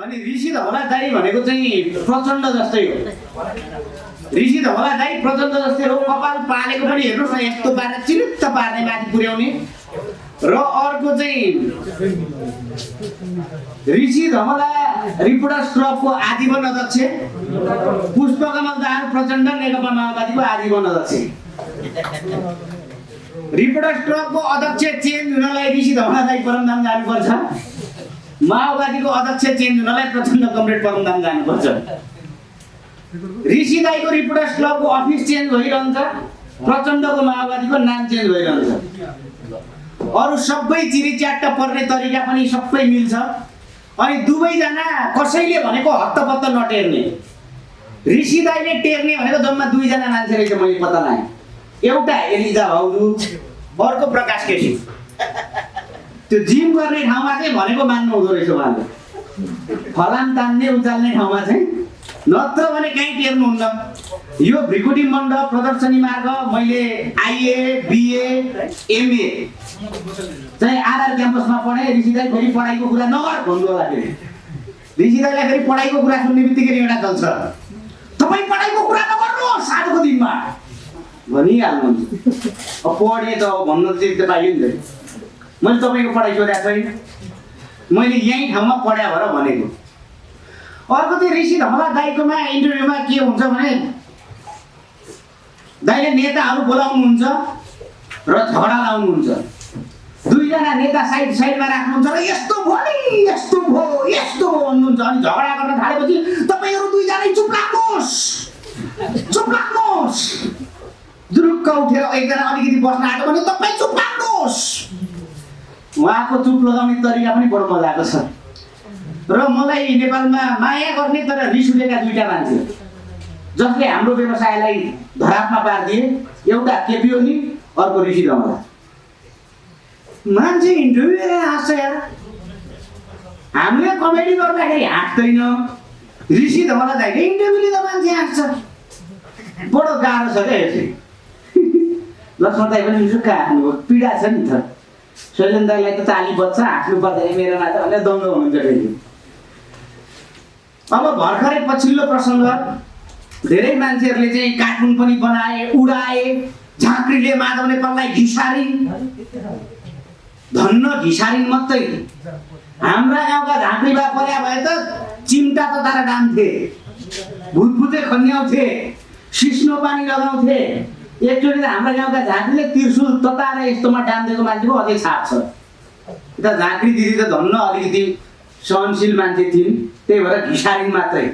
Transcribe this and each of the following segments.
अनि ऋषि धवलादाई भनेको चाहिँ प्रचण्ड जस्तै हो। ऋषि धवलादाई प्रचण्ड जस्तै हो। कपाल पालेको पनि हेर्नुहोस् न, यस्तो पारेर चिरुत्त पार्ने माथि पुर्याउने। र अर्को चाहिँ ऋषि धवला रिपोर्टर्स क्लबको आजीवन अध्यक्ष, पुष्पकमल दाहाल प्रचण्ड नेकपा माओवादीको आजीवन अध्यक्ष। रिपोर्टर्स क्लबको अध्यक्ष चेन्ज हुनलाई ऋषि धवलादाई परमधाम जानुपर्छ, माओवादीको अध्यक्ष चेन्ज हुनलाई प्रचण्ड कमरेड परमधाम जानुपर्छ। ऋषि दाईको रिपोर्टर्स क्लबको अफिस चेन्ज भइरहन्छ, प्रचण्डको माओवादीको नाम चेन्ज भइरहन्छ। अरू सबै चिरीच्याट्ट पर्ने तरिका पनि सबै मिल्छ। अनि दुवैजना कसैले भनेको हत्तपत्त नटेर्ने। ऋषि दाईले टेर्ने भनेको जम्मा दुईजना मान्छे रहेछ, मैले पत्ता लगाएँ। एउटा एलिजा भाउजू, अर्को प्रकाश केसी। त्यो जिम गर्ने ठाउँमा चाहिँ भनेको मान्नु हुँदो रहेछ उहाँले, फलाम तान्ने उचाल्ने ठाउँमा चाहिँ, नत्र भने कहीँ टेर्नुहुन्न। यो भ्रिकुटी मण्डप प्रदर्शनी मार्ग मैले आइए बिए एमए चाहिँ आरआर क्याम्पसमा पढेँ। ऋषि दाई फेरि पढाइको कुरा नगर भन्नु होला। फेरि ऋषि दाईलाई फेरि पढाइको कुरा सुन्ने बित्तिकै एउटा चल्छ, तपाईँ पढाइको कुरा नगर्नुहोस् आजको दिनमा भनिहाल्नुहुन्छ। अब पढेँ त अब भन्नु चाहिँ पाइयो नि त। मैले तपाईँको पढाइ सोधेको छैन, मैले यहीँ ठाउँमा पढाए भएर भनेको। अर्को चाहिँ ऋषि धवला दाईकोमा इन्टरभ्यूमा के हुन्छ भने दाईले नेताहरू बोलाउनुहुन्छ र झगडा लाउनुहुन्छ। दुईजना नेता साइडमा राख्नुहुन्छ र यस्तो भयो नि, यस्तो भयो भन्नुहुन्छ। अनि झगडा गर्न थालेपछि तपाईँहरू दुईजना चुप लाग्नुहोस्। दुरुक्क उठेर एकजना अलिकति बस्न आएको भने तपाईँ चुप लाग्नुहोस्। उहाँको चुप लगाउने तरिका पनि बडो मजाको छ। र मलाई नेपालमा माया गर्ने तर रिस उठेका दुईटा मान्छे जसले हाम्रो व्यवसायलाई धरापमा पारिदिए, एउटा केपी ओली, अर्को ऋषि धवला। मान्छे इन्टरभ्यू हेरेर हाँस्छ यार। हामीले कमेडी गर्दाखेरि हाँस्दैन, ऋषि धवला दाइले इन्टरभ्यू लिँदा मान्छे हाँस्छ। बडो गाह्रो छ क्या यो चाहिँ। लक्ष्मण दाई पनि सुक्खा हाँस्नुभयो, पीडा छ नि त। शैलेन्द्र दाईलाई त ताली बज्छ, हाँस्नु पर्दैन मेरोमा त भनेर दङ्ग हुनुहुन्छ फेरि। अब भर्खरै पछिल्लो प्रसङ्ग, धेरै मान्छेहरूले चाहिँ कार्टुन पनि बनाए, उडाए। झाँक्रीले माधव नेपाललाई घिसारिन्, धन्न घिसारिन् मात्रै। हाम्रा गाउँका झाँक्री बा पर्या भए त चिम्टा तताएर डाम्थे, भुतभुते खन्याउँथे, सिस्नो पानी लगाउँथे। एकचोटि त हाम्रा गाउँका झाँक्रीले त्रिशुल तताएर यस्तोमा डाम्देको मान्छेको अझै छाप छ। त झाँक्री दिदी त धन्न अलिकति सहनशील मान्छे थिइन्, त्यही भएर घिसारिन् मात्रै।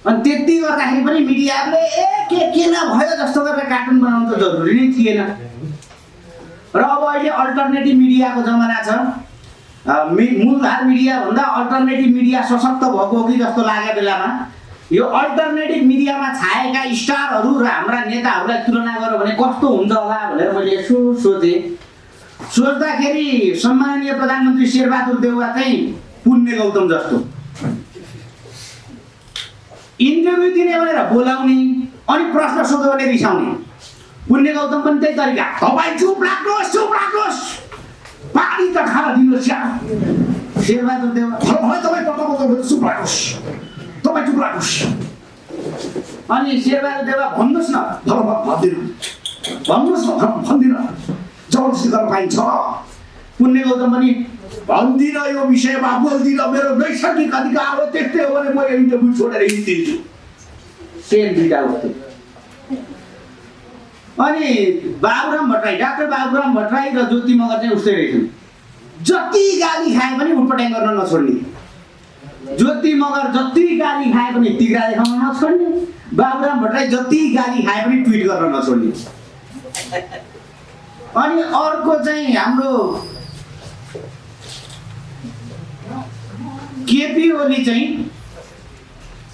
अनि त्यति गर्दाखेरि पनि मिडियाले के नभयो जस्तो गरेर कार्टुन बनाउनु त जरुरी नै थिएन। र अब अहिले अल्टरनेटिभ मिडियाको जमाना छ। मूलधार मिडिया भन्दा अल्टरनेटिभ मिडिया सशक्त भएको हो कि जस्तो लागेको बेलामा यो अल्टरनेटिभ मिडियामा छाएका स्टारहरू र हाम्रा नेताहरूलाई तुलना गर्यो भने कस्तो हुन्छ होला भनेर मैले यसो सोचेँ। सोच्दाखेरि सम्माननीय प्रधानमन्त्री शेरबहादुर देउवा चाहिँ पुण्य गौतम जस्तो। इन्टरभ्यू दिने भनेर बोलाउने, अनि प्रश्न सोध्यो भने रिसाउने। पुण्य गौतम पनि त्यही तरिका, तपाईँ चुप लाग्नुहोस्, पानी त खान दिनुहोस् यार। शेरबहादुर देउवा चुप लाग्नुहोस्। अनि शेरबहादुर देउवा भन्नुहोस् न, भन्दिनँ, जबरजस्ती गर्न पाइन्छ। पुण्य गौतम पनि भन्दिनँ, यो विषयमा बोल्दिनँ, मेरो नैसर्गिक अधिकार हो, त्यस्तै हो भने म इन्टरभ्यू छोडेर हिँडिदिन्छु। सेम दुईटा उठ्थ्यो। अनि बाबुराम भट्टराई, डाक्टर बाबुराम भट्टराई र ज्योति मगर चाहिँ उस्तै रहेछन्। जति गाली खाए पनि उटपटाङ गर्न नछोड्ने। ज्योति मगर जति गाली खाए पनि तिग्रा देखाउन नछोड्ने। बाबुराम भट्टराई जति गाली खाए पनि ट्विट गर्न नछोड्ने। अनि अर्को चाहिँ हाम्रो केपी ओली चाहिँ,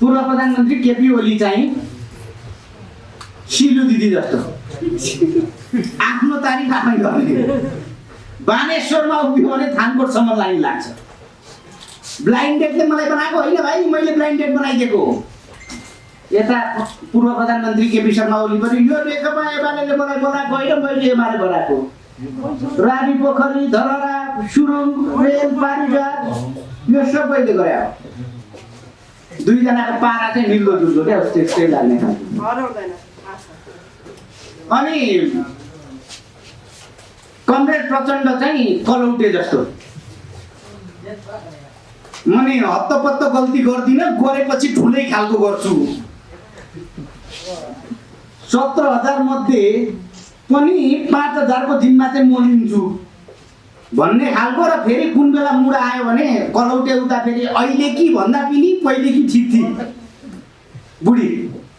पूर्व प्रधानमन्त्री केपी ओली चाहिँ सिलु दिदी जस्तो आफ्नो तारिफ आफै गर्ने। बानेश्वरमा उभियो भने थानकोटसम्म लाइन लाग्छ। ब्लाइन्डेडले मलाई बनाएको होइन भाइ, मैले ब्लाइन्डेड बनाइदिएको हो। यता पूर्व प्रधानमन्त्री केपी शर्मा ओली पनि यो नेकपा एमाले मलाई बनाएको होइन, मैले एमाले बनाएको। रानी पोखरी, धरहरा, सुरुङ, रेल, पानीघाट यो सबैले गरे हो। दुईजनाको पारा चाहिँ मिल्दो जुल्दो क्या त्यस्तै लाग्ने खालको। अनि कमरेड प्रचण्ड चाहिँ कलौटे जस्तो, मने हत्तपत्त गल्ती गर्दिनँ, गरेपछि ठुलै खालको गर्छु। 17,000 मध्ये पनि 5,000 को जिम्मा चाहिँ म लिन्छु भन्ने खालको। र फेरि कुन बेला मुड आयो भने कलौटे उता फेरि अहिले कि भन्दा पनि पहिले कि ठिक थिए बुढी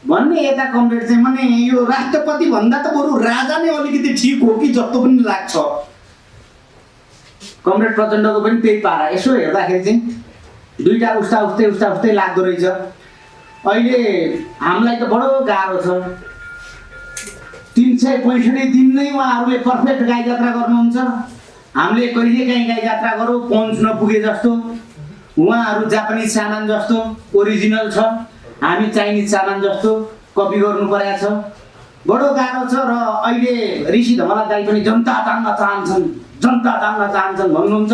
भन्ने यता कमरेड चाहिँ, माने यो राष्ट्रपति भन्दा त बरु राजा नै अलिकति ठिक हो कि जस्तो पनि लाग्छ। कमरेड प्रचण्डको पनि त्यही पारा। यसो हेर्दाखेरि चाहिँ दुईटा उस्ता उस्तै लाग्दो रहेछ। अहिले हामीलाई त बडो गाह्रो छ। 365 दिन नै उहाँहरूले पर्फेक्ट गाई जात्रा गर्नुहुन्छ। हामीले कहिलेकाहीँ गाई जात्रा गरौँ पहुँच नपुगे जस्तो। उहाँहरू जापानिज सामान जस्तो ओरिजिनल छ, हामी चाइनिज सामान जस्तो कपी गर्नु परेको छ। बडो गाह्रो छ। र अहिले ऋषि धमला दाइ पनि जनता जान्न चाहन्छन् भन्नुहुन्छ।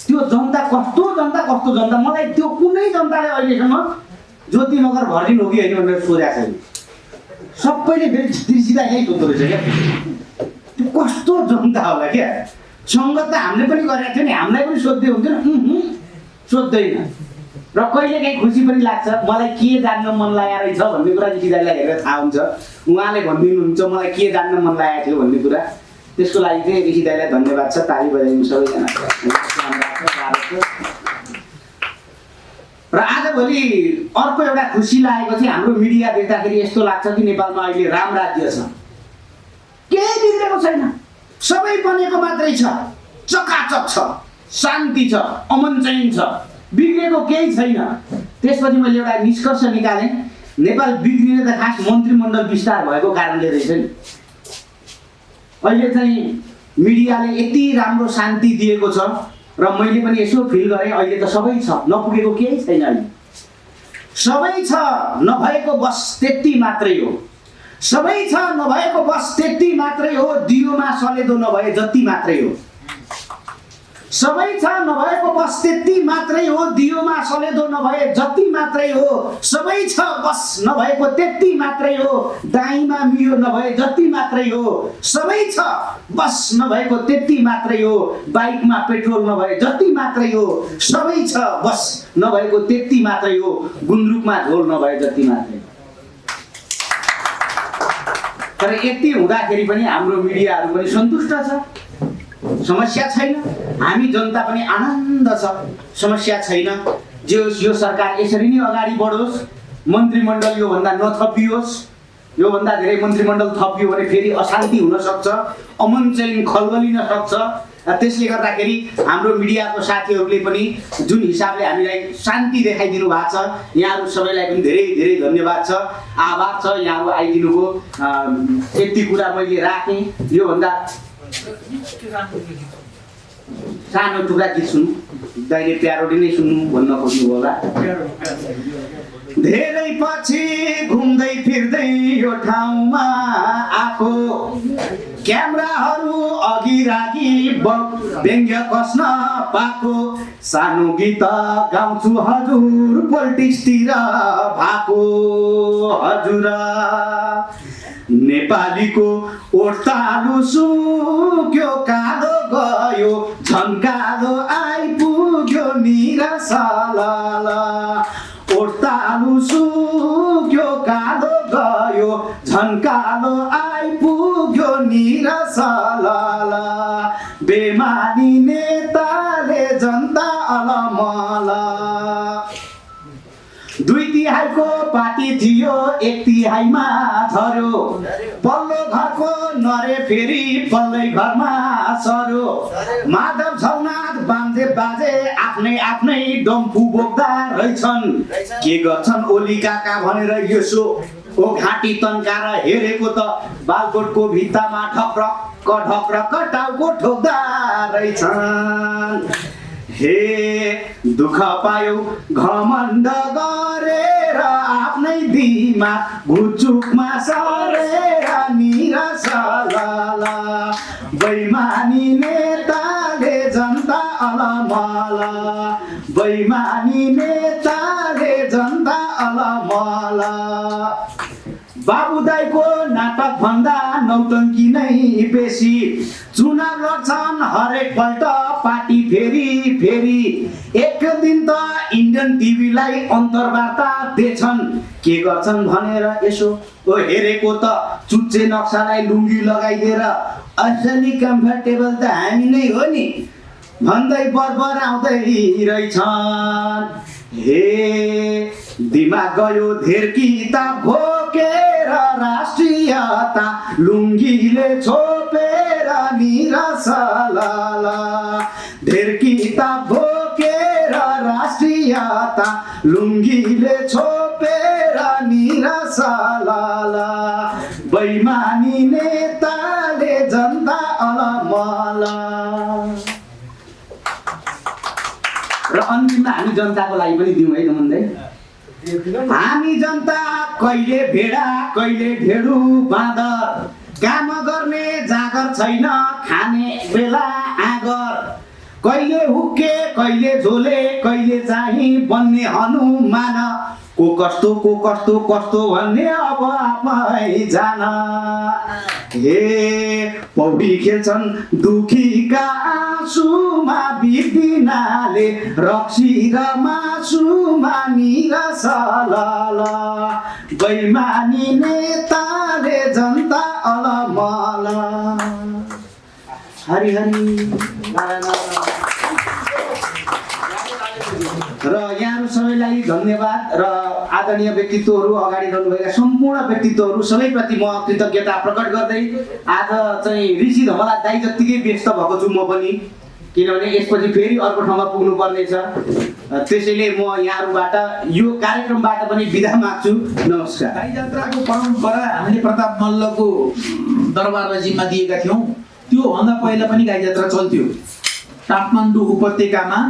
त्यो जनता कस्तो जनता मलाई त्यो कुनै जनताले अहिलेसम्म ज्योति मगर भरिदिनु हो कि होइन भनेर सोधेको छैन। सबैले फेरि सिधा यही सोध्दो रहेछ क्या, त्यो कस्तो जनता होला क्या। सङ्गत त हामीले पनि गरेको थियो नि, हामीलाई पनि सोध्दै हुन्थ्यो नि, सोध्दैन। र कहिलेकाहीँ खुसी पनि लाग्छ। मलाई के जान्न मन लागेको रहेछ भन्ने कुरा ऋषि दाइलाई हेरेर थाहा हुन्छ। उहाँले भनिदिनुहुन्छ मलाई के जान्न मन लागेको थियो भन्ने कुरा। त्यसको लागि चाहिँ ऋषि दाइलाई धन्यवाद छ। ताली बजाइदिनु सबैजना। र आजभोलि अर्को एउटा खुसी लागेको चाहिँ हाम्रो मिडिया देख्दाखेरि यस्तो लाग्छ कि नेपालमा अहिले राम राज्य छ, केही बिग्रेको छैन, सबै बनेको मात्रै छ, चकाचक छ, शान्ति छ, अमन चैन छ, बिग्रेको केही छैन। त्यसपछि मैले एउटा निष्कर्ष निकालेँ, नेपाल बिग्रिने त खास मन्त्रीमण्डल विस्तार भएको कारणले रहेछ नि। अहिले चाहिँ मिडियाले यति राम्रो शान्ति दिएको छ र मैले पनि यसो फिल गरेँ अहिले त सबै छ, नपुगेको केही छैन। अहिले सबै छ, नभएको बस त्यति मात्रै हो। सबै छ, नभएको बस त्यति मात्रै हो। दियोमा सलेदो नभए जति मात्रै हो। सबै छ, नभएको बस त्यति मात्रै हो। दियोमा सलेदो नभए जति मात्रै हो। सबै छ, बस नभएको त्यति मात्रै हो। दाइँमा मियो नभए जति मात्रै हो। सबै छ, बस नभएको त्यति मात्रै हो। बाइकमा पेट्रोल नभए जति मात्रै हो। सबै छ, बस नभएको त्यति मात्रै हो। गुन्द्रुकमा झोल नभए जति मात्रै हो। तर यति हुँदाखेरि पनि हाम्रो मिडियाहरू पनि सन्तुष्ट छ, समस्या छैन। हामी जनता पनि आनन्द छ, समस्या छैन। यो सरकार यसरी नै अगाडि बढोस्, मन्त्रीमण्डल योभन्दा नथपियोस्। योभन्दा धेरै मन्त्रीमण्डल थपियो भने फेरि अशान्ति हुन सक्छ, अमन चैन खलबलिन सक्छ। त्यसले गर्दाखेरि हाम्रो मिडियाको साथीहरूले पनि जुन हिसाबले हामीलाई शान्ति देखाइदिनु भएको छ, यहाँहरू सबैलाई पनि धेरै धेरै धन्यवाद छ, आभार छ। यहाँहरू आइदिनुभयो। यति कुरा मैले राखेँ। योभन्दा सानो टुक्रा गीत सुन्नु, दाइले प्यारोडी नै सुन्नु भन्न खोज्नु होला। धेरै पछि घुम्दै फिर्दै यो ठाउँमा आएको, क्यामेराहरू अघि राखी व्यङ्ग्य कस्न पाएको, सानो गीत गाउँछु हजुर पोलिटिक्सतिर भएको हजुर। नेपालीको ओर्तालु सुक्यो कालो गयो, झन्कालो आइपुग्यो निराशाल। ओर्तालु सुक्यो कालो गयो, झन्कालो आइपुग्यो निराशाल। बेमानी नेताले जनता अलमल। 2/3 पार्टी थियो, 1/3 झर्यो। पल्लो घरको नरे फेरि पल्लै घरमा सर्यो। माधव झलनाथ बाजे बाजे आफ्नै डम्फु बोक्दा रहेछन्। के गर्छन् ओली काका भनेर यसो ओ घाँटी तन्काएर हेरेको त बालकोटको भित्तामा ढक्रक टाउको ठोक्दा रहेछन्। हे दुःख पायो घमण्ड गरेर आफ्नै दिमाग भुचुकमा सरेर निराशाल। बैमानी नेताले जनता अलमल। बैमानी नेताले जनता अलमल बाबु दाइको नाटक भन्दा नौटङ्की नै बेसी चुनाव लड्छन् हरेक पल्ट पार्टी फेरि फेरि एक दिन त इन्डियन टिभीलाई अन्तर्वार्ता दिएछन् के गर्छन् भनेर यसो हेरेको त चुच्चे नक्सालाई लुङ्गी लगाइदिएर असली कम्फर्टेबल त हामी नै हो नि भन्दै बरबर आउँदै रहेछन् हे दिमाग गयो धेरकी त भोकेर राष्ट्रियता लुङ्गीले छोपेर निरसलला धेरकी त भोकेर राष्ट्रियता लुङ्गीले छोपेर निरसलला बैमानी नेताले जनता अलमल र अन्तिममा हामी जनताको लागि पनि दिउँ है नमन्दै हामी जनता कहिले भेडा कहिले भेडु बाँदर काम गर्ने जागर छैन खाने बेला आगर कहिले हुक्के कहिले झोले कहिले चाहिँ बन्ने हनुमान को कस्तो कस्तो भन्ने अब आफै जान हे पौडी खेल्छन् दुखीका आँसुमा बिर्दिनाले रक्सी र मासुमा निरसलल बैमानी नेताले जनता अलमल हरि हरि र यहाँहरू सबैलाई धन्यवाद र आदरणीय व्यक्तित्वहरू अगाडि रहनुभएका सम्पूर्ण व्यक्तित्वहरू सबैप्रति म कृतज्ञता प्रकट गर्दै आज चाहिँ ऋषि धमला दाइ जत्तिकै व्यस्त भएको छु म पनि किनभने यसपछि फेरि अर्को ठाउँमा पुग्नु पर्नेछ त्यसैले म यहाँहरूबाट यो कार्यक्रमबाट पनि बिदा माग्छु नमस्कार गाई जात्राको परम्परा हामीले प्रताप मल्लको दरबारलाई जिम्मा दिएका थियौँ त्यो भन्दा पहिला पनि गाई जात्रा चल्थ्यो काठमाडौँ उपत्यकामा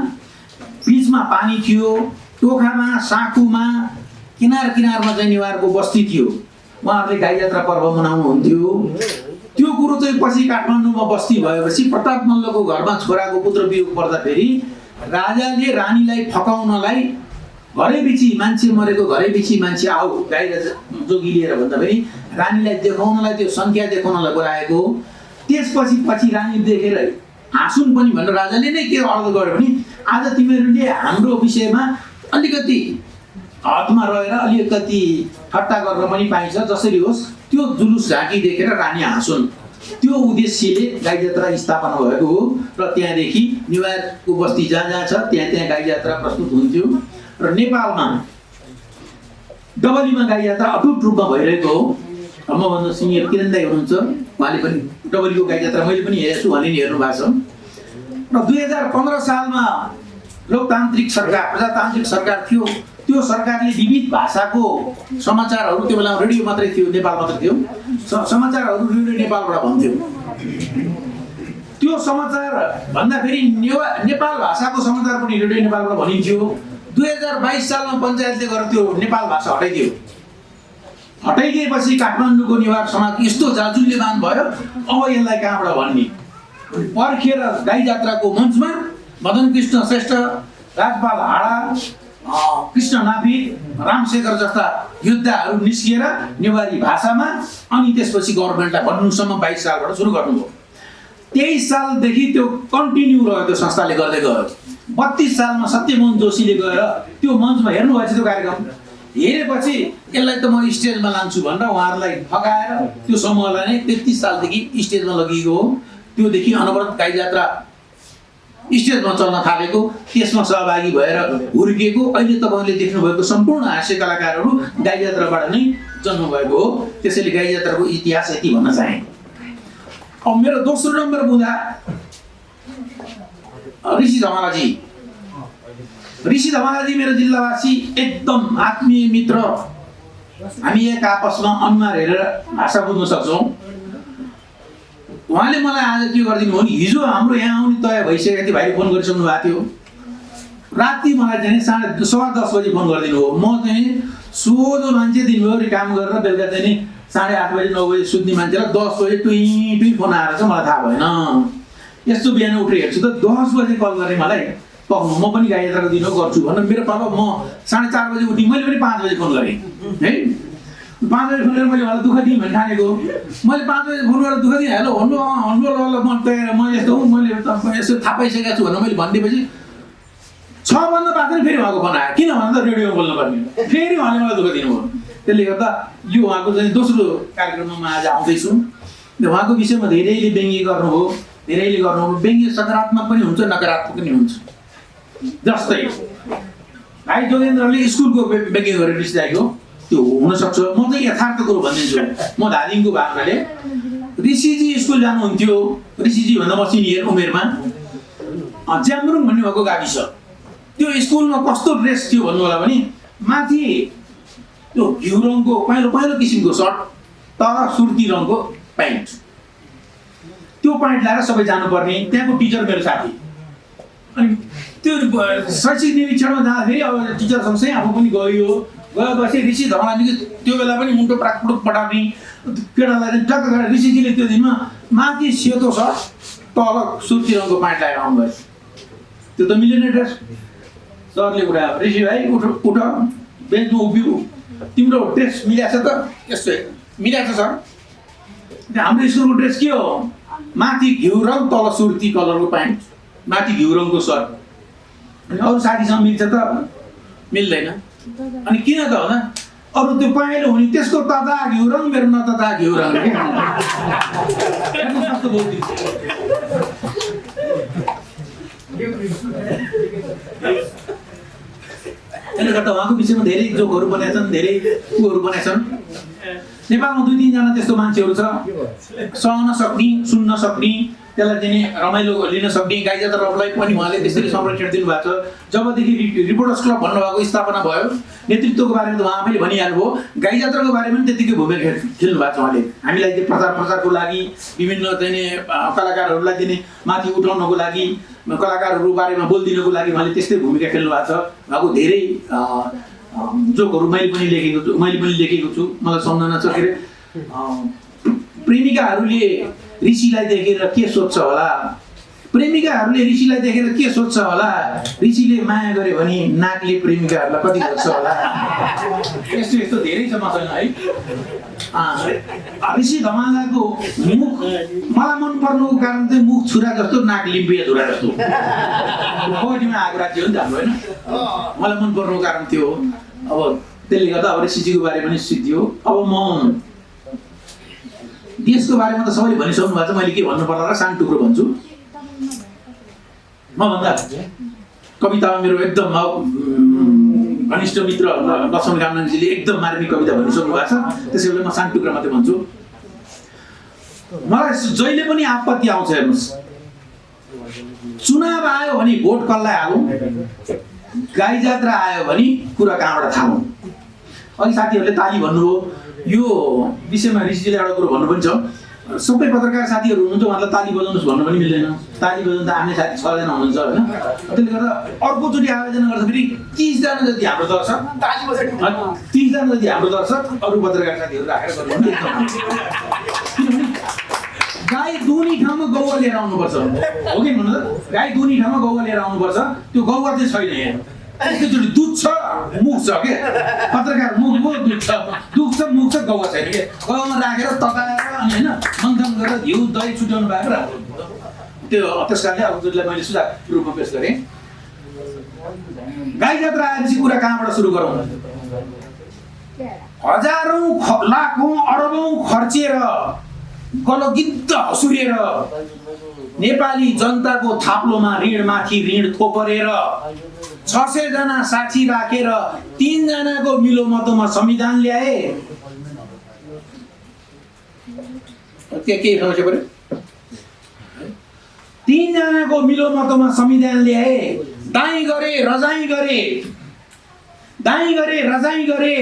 बीचमा पानी थियो टोखामा साकुमा किनारमा चाहिँ नेवारको बस्ती थियो उहाँहरूले गाई जात्रा पर्व मनाउनुहुन्थ्यो त्यो कुरो चाहिँ पछि काठमाडौँमा बस्ती भएपछि प्रताप मल्लको घरमा छोराको पुत्र वियोग पर्दाखेरि राजाले रानीलाई फकाउनलाई घरैबिची मान्छे मरेको घरैबिची मान्छे आऊ गाई जोगी लिएर भन्दाखेरि रानीलाई देखाउनलाई त्यो सङ्ख्या देखाउनलाई बोलाएको त्यसपछि पछि रानी देखेर हाँसुन् पनि भनेर राजाले नै के अर्थ गर्यो भने आज तिमीहरूले हाम्रो विषयमा अलिकति हदमा रहेर अलिकति ठट्टा गर्न पनि पाइन्छ जसरी होस् त्यो जुलुस झाँकी देखेर रानी हाँसुन् त्यो उद्देश्यले गाई जात्रा स्थापना भएको हो र त्यहाँदेखि नेवारको बस्ती जहाँ छ त्यहाँ गाई जात्रा प्रस्तुत हुन्थ्यो र नेपालमा डबलीमा गाई जात्रा अटुट रूपमा भइरहेको हो मभन्दा सिनियर किरण दाइ हुनुहुन्छ उहाँले पनि डबलीको गाई जात्रा मैले पनि हेरेको छु उहाँले नि हेर्नु भएको छ र 2015 सालमा लोकतान्त्रिक सरकार प्रजातान्त्रिक सरकार थियो त्यो सरकारले विविध भाषाको समाचारहरू त्यो बेला रेडियो मात्रै थियो नेपाल मात्रै थियो समाचारहरू रेडियो नेपालबाट भन्थ्यो त्यो समाचार भन्दाखेरि नेपाल भाषाको समाचार पनि रेडियो नेपालबाट भनिन्थ्यो 2022 सालमा पञ्चायतले गरेर त्यो नेपाल भाषा हटाइदिएपछि काठमाडौँको नेवार समाज यस्तो जाजुल्यमान भयो अब यसलाई कहाँबाट भन्ने पर्खेर गाई जात्राको मञ्चमा मदन कृष्ण श्रेष्ठ राजपाल हाडा कृष्ण नाफिद रामशेखर जस्ता योद्धाहरू निस्किएर नेवारी भाषामा अनि त्यसपछि गभर्मेन्टलाई भन्नुसम्म 22 सालबाट सुरु गर्नुभयो 23 सालदेखि त्यो कन्टिन्यू रह्यो त्यो संस्थाले गर्दै गयो 32 सालमा सत्यमोहन जोशीले गएर त्यो मञ्चमा हेर्नुभएछ त्यो कार्यक्रम हेरेपछि यसलाई त म स्टेजमा लान्छु भनेर उहाँहरूलाई फकाएर त्यो समूहलाई नै 33 सालदेखि स्टेजमा लगिएको हो त्योदेखि अनवरत गाई जात्रा स्टेजमा चल्न थालेको त्यसमा सहभागी भएर हुर्किएको अहिले तपाईँले देख्नुभएको सम्पूर्ण हास्य कलाकारहरू गाई जात्राबाट नै जन्मभएको हो त्यसैले गाई जात्राको इतिहास यति भन्न चाहे अब मेरो दोस्रो नम्बर बुँदा ऋषि धमालाजी मेरो जिल्लावासी एकदम आत्मीय मित्र हामी एक आपसमा अनुहार हेरेर भाषा बुझ्न सक्छौँ उहाँले मलाई आज के गरिदिनु हो नि हिजो हाम्रो यहाँ आउने तय भइसकेको थियो भाइले फोन गरिसक्नु भएको थियो राति मलाई चाहिँ 10:30 बजी फोन गरिदिनु हो म चाहिँ सोझो मान्छे दिनभरि काम गरेर बेलुका चाहिँ 8:30 बजी 9 बजी सुत्ने मान्छेलाई 10 बजी टुई फोन आएर चाहिँ मलाई थाहा भएन यस्तो बिहान उठेर हेर्छु त 10 बजी कल गरे मलाई पक्नु म पनि गाई यात्राको दिन गर्छु भनेर मेरो पापा म 4:30 बजे उठि मैले पनि 5 बजे फोन गरेँ है 5 बजे फोन गरेर मैले उहाँलाई दुःख दिएँ भने ठानेको मैले 5 बजे फोन गरेर दुःख दिएँ हेलो भन्नु ल म तयार म यस्तो हुँ मैले यसो थाहा पाइसकेको छु भनेर मैले भनिदिएपछि 6 भन्दा बाद फेरि उहाँको फोन आयो किन भन्दा रेडियोमा बोल्नु पर्ने फेरि उहाँले मलाई दुःख दिनुभयो त्यसले गर्दा यो उहाँको चाहिँ दोस्रो कार्यक्रममा म आज आउँदैछु उहाँको विषयमा धेरैले व्यङ्ग्य गर्नुभयो धेरैले गर्नुभयो व्यङ्ग्य सकारात्मक पनि हुन्छ नकारात्मक पनि हुन्छ जस्तै भाइ जोगेन्द्रले स्कुलको व्यङ्ग्य गरेर रिसाएको त्यो हुनसक्छ म चाहिँ यथार्थ कुरो भनिदिन्छु म धादिङको भाषाले ऋषिजी स्कुल जानुहुन्थ्यो ऋषिजी भन्दा म सिनियर उमेरमा ज्याम्रुङ भन्ने भएको गाविस त्यो स्कुलमा कस्तो ड्रेस थियो भन्नु होला भने माथि त्यो घिउ रङको पहेँलो किसिमको सर्ट तर सुर्ती रङको प्यान्ट त्यो प्यान्ट लगाएर सबै जानुपर्ने त्यहाँको टिचर मेरो साथी अनि त्यो शैक्षिक निरीक्षणमा जाँदाखेरि अब टिचर सँगसँगै आफू पनि गएपछि ऋषि धमालाजीले त्यो बेला पनि मुन्टो प्राकपुट पठाउने केटालाई टक्क गरेर ऋषिजीले त्यो दिनमा माथि सेतो सर्ट तल सुर्ती रङको प्यान्ट लगाएर आउनुभयो त्यो त मिलेन ड्रेस सरले उठायो ऋषि भाइ उठ बेन्चमा उभियो तिम्रो ड्रेस मिलाएको छ त यस्तो मिलाएको छ सर हाम्रो स्कुलको ड्रेस के हो माथि घिउ रङ तल सुर्ती कलरको प्यान्ट माथि घिउ रङको सर्ट अनि अरू साथीसँग मिल्छ त मिल्दैन अनि किन त होला अरू त्यो पहेँलो हुने त्यसको तता घिउ रङ मेरो न तता घिउ रङ त्यसले गर्दा उहाँको विषयमा धेरै जोकहरू बनाएछन् धेरै कुरोहरू बनाएछन् नेपालमा 2-3 जना त्यस्तो मान्छेहरू छ सहन सक्ने सुन्न सक्ने त्यसलाई चाहिँ रमाइलो लिन सक्ने गाई जात्राहरूलाई पनि उहाँले त्यसरी संरक्षण दिनुभएको छ जबदेखि रिपोर्टर्स क्लब भन्नुभएको स्थापना भयो नेतृत्वको बारेमा त उहाँ आफैले भनिहाल्नुभयो गाई जात्राको बारेमा पनि त्यतिकै भूमिका खेल्नु भएको छ उहाँले हामीलाई चाहिँ प्रचारको लागि विभिन्न चाहिँ कलाकारहरूलाई चाहिँ माथि उठाउनको लागि कलाकारहरू बारेमा बोलिदिनको लागि उहाँले त्यस्तै भूमिका खेल्नु भएको छ उहाँको धेरै जोकहरू मैले पनि लेखेको छु मलाई सम्झना छ के अरे प्रेमिकाहरूले ऋषिलाई देखेर के सोध्छ होला प्रेमिकाहरूले ऋषिलाई देखेर के सोध्छ होला ऋषिले माया गर्यो भने नागले प्रेमिकाहरूलाई कति खोज्छ होला यस्तो धेरै छ मसँग है ऋषि धमालाको मुख मलाई मन पर्नुको कारण चाहिँ मुख छुरा जस्तो नाक लिम्बिया छुरा जस्तो कबड्डीमा आएको राज्य हो नि त हाम्रो होइन मलाई मन पर्नुको कारण त्यो हो अब त्यसले गर्दा अब ऋषिजीको बारेमा पनि सिद्धियो अब म देशको बारेमा त सबैले भनिसक्नु भएको छ मैले के भन्नु पर्ला र सानो टुक्रो भन्छु म भन्दा कवितामा मेरो एकदम घनिष्ठ मित्र लक्ष्मण गामनाजीले एकदम मार्मिक कविता भनिसक्नु भएको छ त्यसैले म सानो टुक्रो मात्रै भन्छु मलाई जहिले पनि आपत्ति आउँछ हेर्नुहोस् चुनाव आयो भने भोट कसलाई हालौँ गाई जात्रा आयो भने कुरा कहाँबाट थालौँ अघि साथीहरूले ताली भन्नुभयो यो विषयमा ऋषिजीले एउटा कुरो भन्नु पनि छ सबै पत्रकार साथीहरू हुनुहुन्छ उहाँलाई ताली बजाउनुहोस् भन्नु पनि मिल्दैन ताली बजाउनु त आफ्नै साथी 6 जना हुनुहुन्छ होइन त्यसले गर्दा अर्कोचोटि आयोजना गर्दाखेरि 30 जना जति हाम्रो दर्शक 30 जना जति हाम्रो दर्शक अरू पत्रकार साथीहरू राखेर गर्नु किनभने गाई दुनी ठाउँमा गौवा लिएर आउनुपर्छ हो कि भन्नु त गाई दुनी ठाउँमा गौवा लिएर आउनुपर्छ त्यो गौवा चाहिँ छैन यहाँ एकचोटि दुध छ मुख छ के पत्रकार मुख दुध छ मुख छ गौवा छैन के गौवामा राखेर तताएर अनि होइन मन्थन गरेर घिउ दही छुट्याउनु भएको राम्रो त्यो त्यस कारणले अब जुनलाई मैले सुझाव रूपमा पेश गरेँ गाई जात्रा आएपछि कुरा कहाँबाट सुरु गरौँ हजारौँ लाखौँ अरबौँ खर्चेर गलगिद्ध हसुरेर नेपाली जनताको थाप्लोमा ऋणमाथि ऋण थोपरेर 600 जना साक्षी राखेर 3 जनाको मिलो मतोमा संविधान ल्याए के समस्या पर्यो 3 जनाको मिलो मतोमा संविधान ल्याए दाई गरे रजाई गरे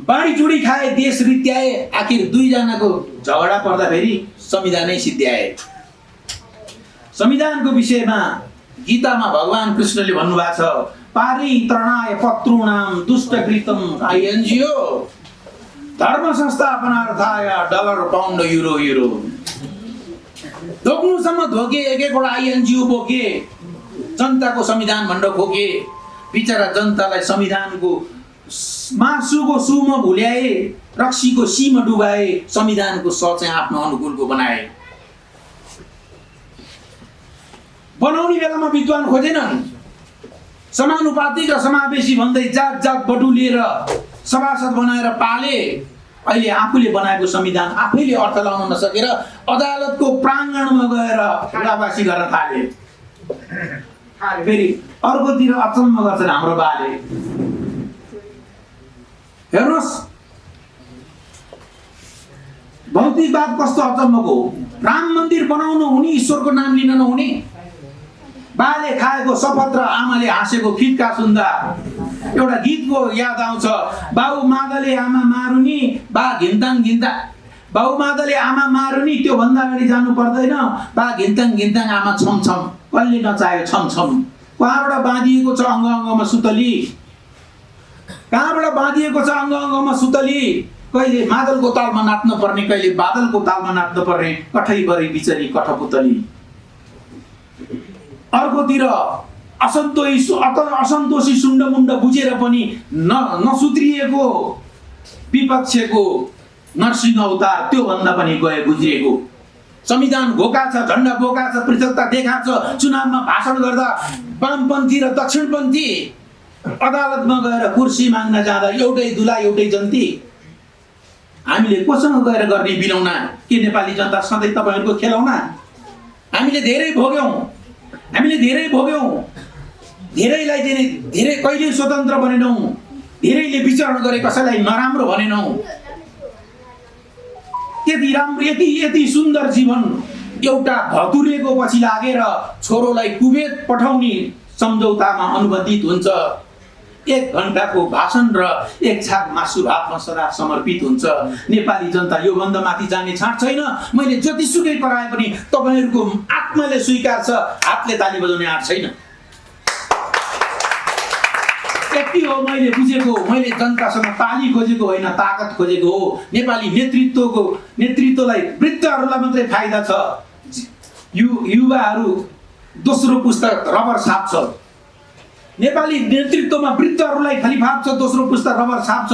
बाढी चुडी खाए देश रित्याए आखिर 2 जनाको झगडा पर्दा फेरि संविधानै सिद्ध्याए संविधानको विषयमा गीतामा भगवान कृष्णले भन्नुभएको छ पारि तृणाय पत्रुणाम दुष्टकृतम आइएनजिओ धर्म संस्थापनार्थाय डलर पाउन्ड युरो धोक्नुसम्म धोके एक एकवटा आइएनजिओ बोके जनताको संविधान भनेर खोके, बिचरा जनतालाई संविधानको मासुको सुमा भुल्याए, रक्सीको सीमा डुबाए, संविधानको स चाहिँ आफ्नो अनुकूलको बनाए। बनाउने बेलामा विद्वान खोजेनन्, समानुपातिक र समावेशी भन्दै जात जात बटुलिएर सभासद बनाएर पाले। अहिले आफूले बनाएको संविधान आफैले अर्थ लाउन नसकेर अदालतको प्राङ्गणमा गएर खुलाबासी गर्न थाले। फेरि अर्कोतिर अचम्म गर्छन् हाम्रो बाले। हेर्नुहोस् भौतिकवाद कस्तो अचम्मको हो। राम मन्दिर बनाउनु हुने, ईश्वरको नाम लिन नहुने। बाले खाएको शपथ र आमाले हाँसेको फिटका सुन्दा एउटा गीतको याद आउँछ। बाउ मादले आमा मारुनी, बा घिन्ताङ घिन्ता। बाउ मादले आमा मारुनी, त्यो भन्दा अगाडि जानु पर्दैन। बा घिन्ताङ घिन्ताङ आमा छमछम, कसले नचाह्यो छमछम। कहाँबाट बाँधिएको छ अङ्ग अङ्गमा सुतली, कहाँबाट बाँधिएको छ अङ्ग अङ्गमा सुतली। कहिले मादलको तालमा नाच्न पर्ने, कहिले बादलको तालमा नाच्न पर्ने, कठैभरि बिचरी कठपुतली। अर्कोतिर असन्तोषी सुण्डमुण्ड बुझेर पनि नसुत्रिएको विपक्षको नरसिंह अवतार, त्यो भन्दा पनि गए गुज्रिएको। संविधान घोका छ, झण्डा बोका छ, पृथकता देखा छ। चुनावमा भाषण गर्दा वामपन्थी र दक्षिणपन्थी अदालतमा गएर कुर्सी माग्न जाँदा एउटै दुला एउटै जन्ती। हामीले कोसँग गएर गर्ने बिलौना? के नेपाली जनता सधैँ तपाईँहरूको खेलौना? हामीले धेरै भोग्यौँ, धेरैलाई धेरै कहिले स्वतन्त्र बनेनौँ, धेरैले विचरण गरे, कसैलाई नराम्रो भनेनौँ। यति राम्रो, यति सुन्दर जीवन एउटा धतुरेको पछि लागेर छोरोलाई कुवेत पठाउने सम्झौतामा अनुबन्धित हुन्छ। 1 घण्टाको भाषण र 1 छाक मासु भातमा सदा समर्पित हुन्छ। नेपाली जनता यो भन्दा माथि जाने छाँट छैन। मैले जतिसुकै कराए पनि तपाईँहरूको आत्माले स्वीकार छ, हातले ताली बजाउने आँट छैन। यति हो मैले बुझेको। मैले जनतासँग ताली खोजेको होइन, ताकत खोजेको हो। नेपाली नेतृत्वलाई वृद्धहरूलाई मात्रै फाइदा छ। युवाहरू दोस्रो पुस्तक रबर छाप छ। नेपाली नेतृत्वमा वृद्धहरूलाई खाली फाप छ, दोस्रो पुस्ता रबर छाप छ।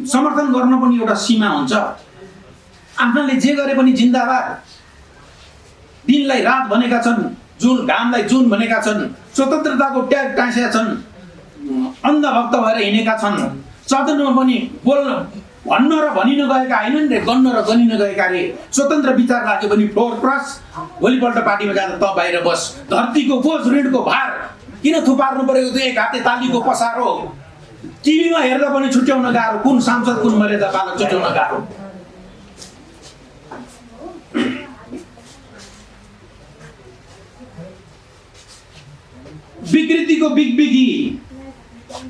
समर्थन गर्न पनि एउटा सीमा हुन्छ। आफ्नाले जे गरे पनि जिन्दाबाद। दिनलाई रात भनेका छन्, घामलाई जुन भनेका छन्, स्वतन्त्रताको ट्याग टाँसेका छन्, अन्धभक्त भएर हिँडेका छन्। सदनमा पनि भन्न र भनिन गएका होइनन् रे, गन्न र गनिन गएका रे। स्वतन्त्र विचार राख्यो भने फ्लोर क्रस, भोलिपल्ट पार्टीमा जाँदा त बाहिर बस। धरतीको बोझ, ऋणको भार किन थुपार्नु पर्यो? त्यो एक हाते तालीको पसारो। टिभीमा हेर्दा पनि छुट्याउन गाह्रो, कुन सांसद कुन मर्यादा पालक छुट्याउन गाह्रो। विकृतिको बिगबिगी,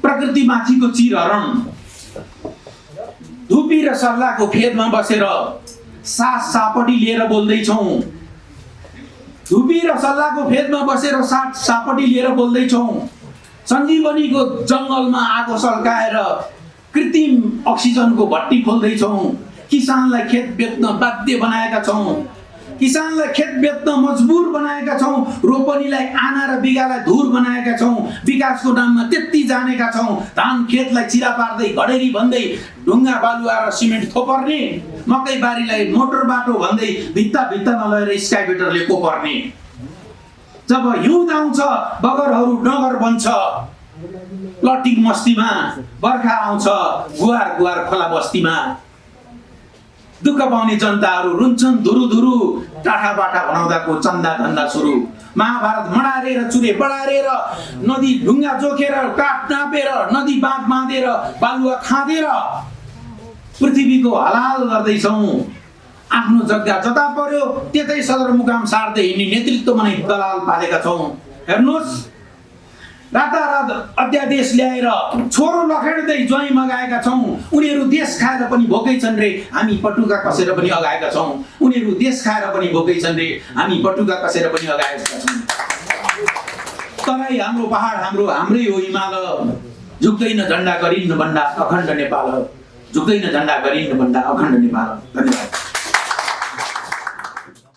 प्रकृतिमाथिको चिरहरण। धुपी र सल्लाहको फेदमा बसेर सास सापटी लिएर बोल्दैछौँ। धुपी र सल्लाहको फेदमा बसेर सापटी लिएर बोल्दैछौँ। सञ्जीवनीको जङ्गलमा आगो सल्काएर कृत्रिम अक्सिजनको भट्टी खोल्दैछौँ। किसानलाई खेत बेच्न बाध्य बनाएका छौँ। किसानलाई खेत बेच्न मजबुर बनाएका छौँ। रोपनीलाई आना र बिगालाई धुर बनाएका छौँ। विकासको नाममा त्यति जानेका छौँ। धान खेतलाई चिरा पार्दै घडेरी भन्दै ढुङ्गा बालुवा र सिमेन्ट थोपर्ने, मकै बारीलाई मोटर बाटो भन्दै भित्तामा लगेर स्काइबेटरले कोपर्ने। जब हिउँद आउँछ बगरहरू नगर बन्छ, लटिङ मस्तीमा बर्खा आउँछ गुहार गुहार खोला बस्तीमा। दुःख पाउने जनताहरू रुन्छन् धुरु टाठा बाठा भनाउँदाको चन्दा धन्दा सुरु। महाभारत मडारेर चुरे बडारेर, नदी ढुङ्गा जोखेर काठ नापेर, नदी बाँध बाँधेर बालुवा खाँदेर पृथ्वीको हलाल गर्दैछौँ। आफ्नो जग्गा जता पर्यो त्यतै सदरमुकाम सार्दै हिँड्ने नेतृत्वमा नै दलाल पालेका छौँ। हेर्नुहोस्, रातारात अध्यादेश ल्याएर छोरो लखेड्दै ज्वाइँ मगाएका छौँ। उनीहरू देश खाएर पनि भोकै छन् रे, हामी पटुका कसेर पनि अगाएका छौँ। उनीहरू देश खाएर पनि भोकै छन् रे, हामी पटुका कसेर पनि अगाएका छौँ। तराई हाम्रो पहाड हाम्रै हो हिमाल। झुक्दैन झन्डा गरिन्न भन्दा अखण्ड नेपाल। झुक्दैन झन्डा गरिन्न भन्दा अखण्ड नेपाल। धन्यवाद।